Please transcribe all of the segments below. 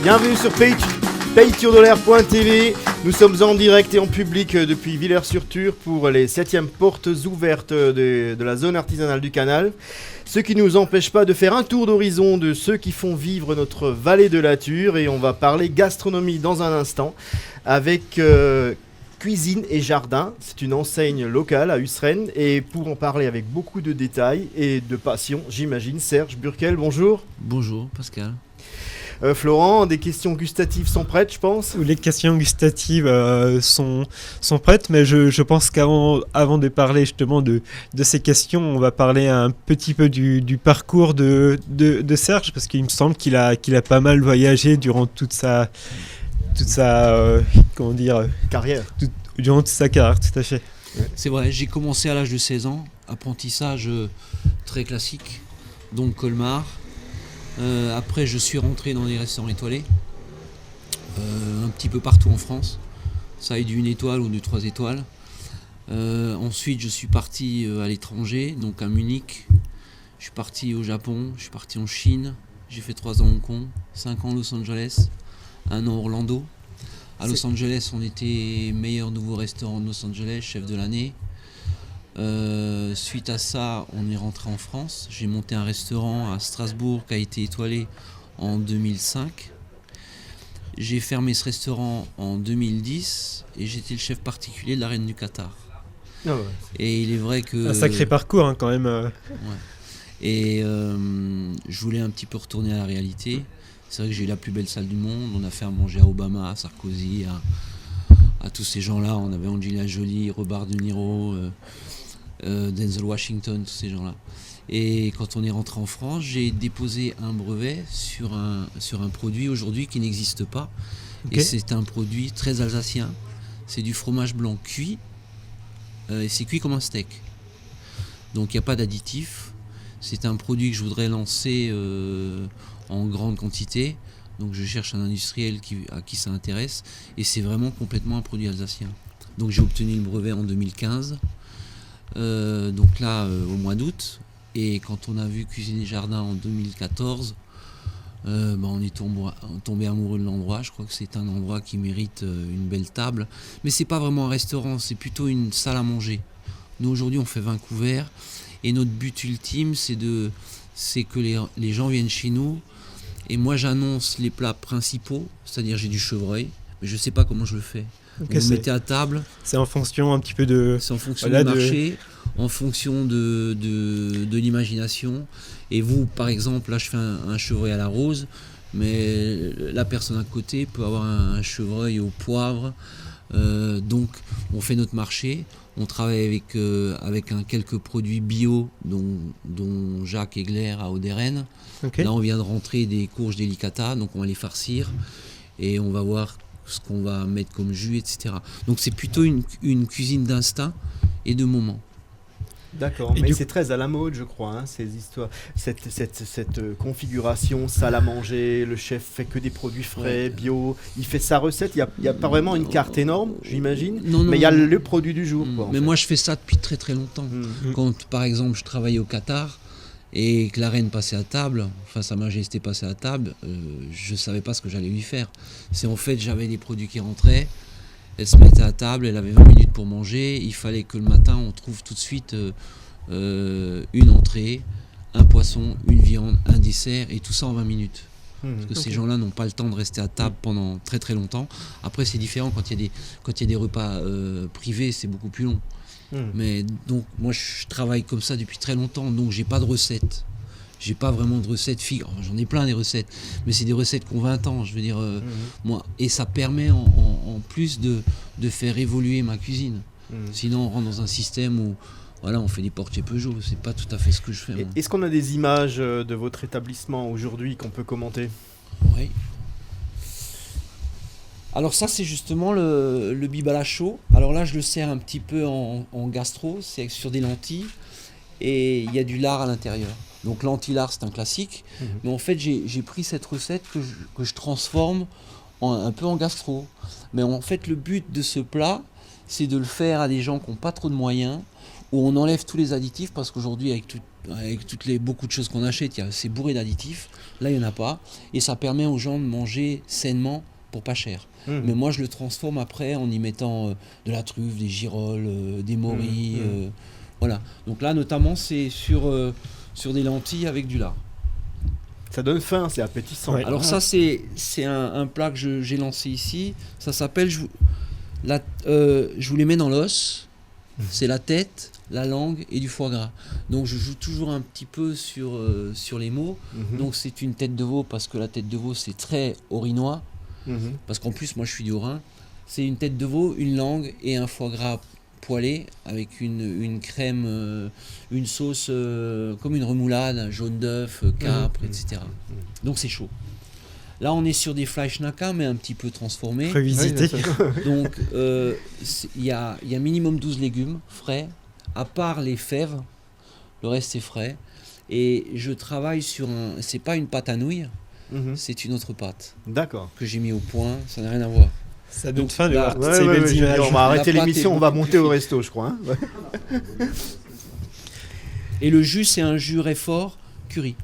Bienvenue sur payturdolaire.tv. Nous sommes en direct et en public depuis Villers-sur-Tur pour les 7e portes ouvertes de la zone artisanale du canal. Ce qui ne nous empêche pas de faire un tour d'horizon de ceux qui font vivre notre vallée de la Ture. Et on va parler gastronomie dans un instant avec Cuisine et Jardin. C'est une enseigne locale à Usren. Et pour en parler avec beaucoup de détails et de passion, j'imagine, Serge Burkel, bonjour. Bonjour Pascal. Florent, des questions gustatives sont prêtes, je pense. Les questions gustatives sont prêtes, mais je pense qu'avant de parler justement de ces questions, on va parler un petit peu du parcours de Serge, parce qu'il me semble qu'il a pas mal voyagé durant toute sa carrière. Durant toute sa carrière, tout à fait. C'est vrai, j'ai commencé à l'âge de 16 ans, apprentissage très classique, donc Colmar. Après, je suis rentré dans des restaurants étoilés, un petit peu partout en France. Ça aille du 1 étoile ou du 3 étoiles. Ensuite, je suis parti à l'étranger, donc à Munich. Je suis parti au Japon, je suis parti en Chine. J'ai fait 3 ans à Hong Kong, 5 ans à Los Angeles, 1 an à Orlando. À Los Angeles, on était meilleur nouveau restaurant de Los Angeles, chef de l'année. Suite à ça, on est rentré en France. J'ai monté un restaurant à Strasbourg qui a été étoilé en 2005. J'ai fermé ce restaurant en 2010 et j'étais le chef particulier de la reine du Qatar. Ah ouais. Et il est vrai que... Un sacré parcours quand même. Ouais. Et je voulais un petit peu retourner à la réalité. C'est vrai que j'ai eu la plus belle salle du monde. On a fait à manger à Obama, à Sarkozy, à tous ces gens-là. On avait Angelina Jolie, Robert De Niro... Denzel Washington, tous ces gens-là. Et quand on est rentré en France, j'ai déposé un brevet sur un produit aujourd'hui qui n'existe pas. Okay. Et c'est un produit très alsacien. C'est du fromage blanc cuit. Et c'est cuit comme un steak. Donc il n'y a pas d'additif. C'est un produit que je voudrais lancer en grande quantité. Donc je cherche un industriel à qui ça intéresse. Et c'est vraiment complètement un produit alsacien. Donc j'ai obtenu le brevet en 2015. Donc là au mois d'août, et quand on a vu Cuisine et Jardin en 2014, on est tombé amoureux de l'endroit. Je crois que c'est un endroit qui mérite une belle table, mais c'est pas vraiment un restaurant, c'est plutôt une salle à manger. Nous aujourd'hui on fait 20 couverts et notre but ultime c'est que les gens viennent chez nous et moi j'annonce les plats principaux, c'est-à-dire j'ai du chevreuil, mais je sais pas comment je le fais. Okay, vous mettez à table. C'est en fonction un petit peu de. C'est en fonction du marché, en fonction de l'imagination. Et vous, par exemple, là je fais un chevreuil à la rose, mais la personne à côté peut avoir un chevreuil au poivre. Donc on fait notre marché. On travaille avec quelques produits bio, dont Jacques Egler à Auderen. Okay. Là on vient de rentrer des courges délicata, donc on va les farcir et on va voir ce qu'on va mettre comme jus, etc. Donc c'est plutôt une cuisine d'instinct et de moment. D'accord, mais c'est très à la mode, je crois, hein, ces histoires, cette configuration, salle à manger, le chef fait que des produits frais, bio, il fait sa recette, il n'y a pas vraiment une carte énorme, j'imagine, mais il y a le produit du jour. Quoi, mais moi je fais ça depuis très très longtemps. Quand par exemple je travaillais au Qatar, et que la reine passait à table, enfin sa majesté passait à table, je savais pas ce que j'allais lui faire. C'est en fait, j'avais des produits qui rentraient, elle se mettait à table, elle avait 20 minutes pour manger, il fallait que le matin on trouve tout de suite une entrée, un poisson, une viande, un dessert, et tout ça en 20 minutes. Parce que ces gens-là n'ont pas le temps de rester à table pendant très très longtemps. Après c'est différent, quand il y a des repas privés, c'est beaucoup plus long. Mais donc moi je travaille comme ça depuis très longtemps, donc j'ai pas de recette. J'ai pas vraiment de recettes figres. J'en ai plein des recettes, mais c'est des recettes qui ont 20 ans, je veux dire moi. Et ça permet en plus de faire évoluer ma cuisine. Sinon on rentre dans un système où voilà, on fait des portes chez Peugeot, c'est pas tout à fait ce que je fais. Est-ce qu'on a des images de votre établissement aujourd'hui qu'on peut commenter ? Oui. Alors ça c'est justement le bibala chaud. Alors là je le sers un petit peu en gastro, c'est sur des lentilles et il y a du lard à l'intérieur. Donc l'anti-lard c'est un classique, mais en fait j'ai pris cette recette que je transforme un peu en gastro. Mais en fait le but de ce plat c'est de le faire à des gens qui n'ont pas trop de moyens, où on enlève tous les additifs, parce qu'aujourd'hui, avec beaucoup de choses qu'on achète, c'est bourré d'additifs. Là, il n'y en a pas. Et ça permet aux gens de manger sainement pour pas cher. Mais moi, je le transforme après en y mettant de la truffe, des girolles, des morilles. Voilà. Donc là, notamment, c'est sur des lentilles avec du lard. Ça donne faim, c'est appétissant. Ouais. Alors ça, c'est un plat que j'ai lancé ici. Ça s'appelle, je vous les mets dans l'os. C'est la tête, la langue et du foie gras. Donc je joue toujours un petit peu sur les mots. Donc c'est une tête de veau parce que la tête de veau, c'est très haut-rhinois. Parce qu'en plus, moi, je suis du Haut-Rhin. C'est une tête de veau, une langue et un foie gras poêlé avec une crème, une sauce comme une remoulade, jaune d'œuf, capre, etc. Donc c'est chaud. Là, on est sur des fleischnacka, mais un petit peu transformés. Revisité. Donc il y a minimum 12 légumes frais, à part les fèves, le reste c'est frais. Et je travaille sur c'est pas une pâte à nouilles, c'est une autre pâte. D'accord. Que j'ai mis au point, ça n'a rien à voir. Ça donne faim de là, voir ces belles images. On va arrêter l'émission, on va monter au resto, je crois. Et le jus, c'est un jus Réfort curry.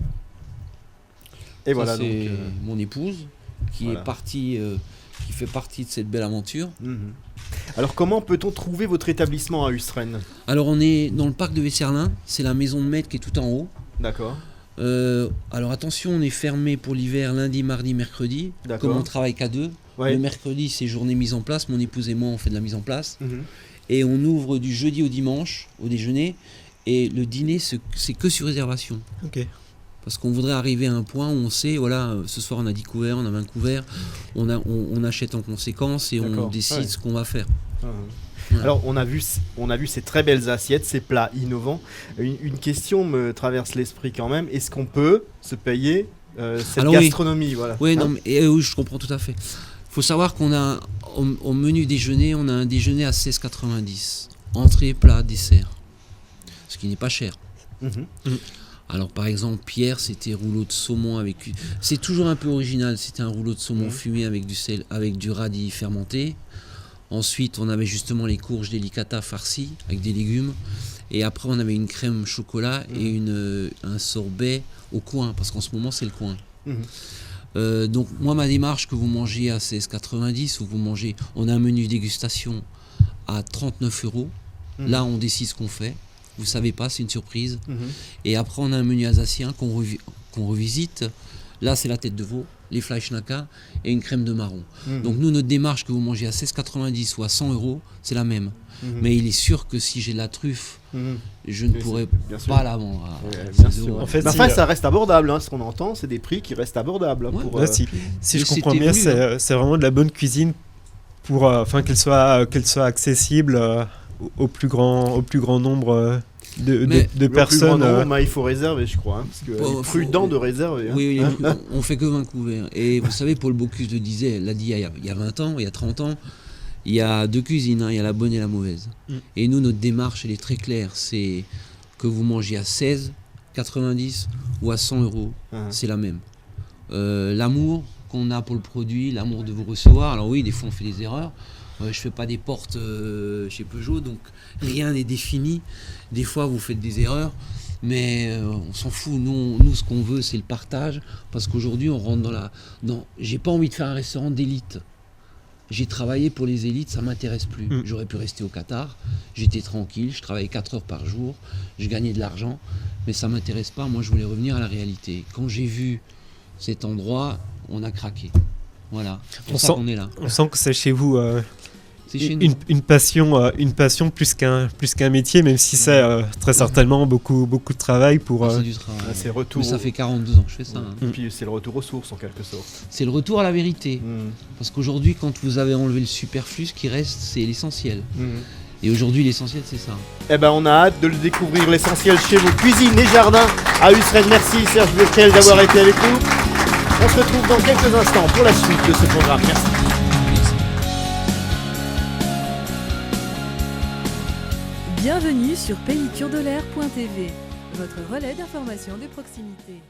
Et ça, voilà. c'est donc, mon épouse qui est partie, qui fait partie de cette belle aventure. Alors comment peut-on trouver votre établissement à Ustren? Alors on est dans le parc de Vesserlin, c'est la maison de maître qui est tout en haut. D'accord. Alors attention, on est fermé pour l'hiver lundi, mardi, mercredi. Comme on travaille qu'à deux. Ouais. Le mercredi, c'est journée mise en place. Mon épouse et moi, on fait de la mise en place. Et on ouvre du jeudi au dimanche, au déjeuner. Et le dîner, c'est que sur réservation. Ok. Parce qu'on voudrait arriver à un point où on sait, voilà, ce soir on a 10 couverts, on a 20 couverts. On achète en conséquence et on décide ce qu'on va faire. Voilà. Alors on a vu ces très belles assiettes, ces plats innovants. Une question me traverse l'esprit quand même. Est-ce qu'on peut se payer cette gastronomie, voilà. Oui, non, mais, oui, je comprends tout à fait. Il faut savoir qu'on a au menu déjeuner, on a un déjeuner à 16,90. Entrée, plat, dessert. Ce qui n'est pas cher. Alors par exemple, Pierre, c'était rouleau de saumon avec... C'est toujours un peu original, c'était un rouleau de saumon fumé avec du sel, avec du radis fermenté. Ensuite, on avait justement les courges delicata farcies avec des légumes. Et après, on avait une crème chocolat et un sorbet au coin, parce qu'en ce moment, c'est le coin. Donc, moi, ma démarche, que vous mangez à 16,90, ou vous mangez, on a un menu dégustation à 39 €. Là, on décide ce qu'on fait. Vous savez pas, c'est une surprise. Et après, on a un menu alsacien qu'on revisite. Là, c'est la tête de veau, les fleischnacka et une crème de marron. Donc nous, notre démarche que vous mangez à 16,90 ou à 100 €, c'est la même. Mais il est sûr que si j'ai de la truffe, je ne pourrais pas la vendre à 16 €. En fait, ça reste abordable. Ce qu'on entend, c'est des prix qui restent abordables. Si je comprends bien, c'est vraiment de la bonne cuisine pour qu'elle soit accessible au plus grand nombre de personnes. Il faut réserver, je crois. Parce que c'est prudent de réserver. Oui, on fait que 20 couverts. Et vous savez, Paul Bocuse le disait, l'a dit il y a 20 ans, il y a 30 ans, il y a deux cuisines, il y a la bonne et la mauvaise. Et nous, notre démarche, elle est très claire. C'est que vous mangez à 16,90 ou à 100 €, c'est la même. L'amour qu'on a pour le produit, l'amour de vous recevoir. Alors oui, des fois, on fait des erreurs. Je fais pas des portes chez Peugeot, donc rien n'est défini. Des fois, vous faites des erreurs, mais on s'en fout. Nous, ce qu'on veut, c'est le partage, parce qu'aujourd'hui, on rentre j'ai pas envie de faire un restaurant d'élite. J'ai travaillé pour les élites, ça m'intéresse plus. J'aurais pu rester au Qatar, j'étais tranquille, je travaillais 4 heures par jour, je gagnais de l'argent, mais ça m'intéresse pas. Moi, je voulais revenir à la réalité. Quand j'ai vu cet endroit, on a craqué. Voilà, c'est pour ça qu'on est là. On sent que c'est chez vous une passion plus qu'un métier, même si c'est très certainement beaucoup de travail pour. C'est du travail. C'est retour. Mais ça fait 42 ans que je fais ça. Et puis c'est le retour aux sources en quelque sorte. C'est le retour à la vérité. Parce qu'aujourd'hui, quand vous avez enlevé le superflu, ce qui reste, c'est l'essentiel. Et aujourd'hui, l'essentiel, c'est ça. On a hâte de le découvrir, l'essentiel chez vous. Cuisine et jardin à Ustren. Merci Serge Becquerel d'avoir été avec nous. On se retrouve dans quelques instants pour la suite de ce programme. Merci. Bienvenue sur pellicurdelair.tv, votre relais d'information de proximité.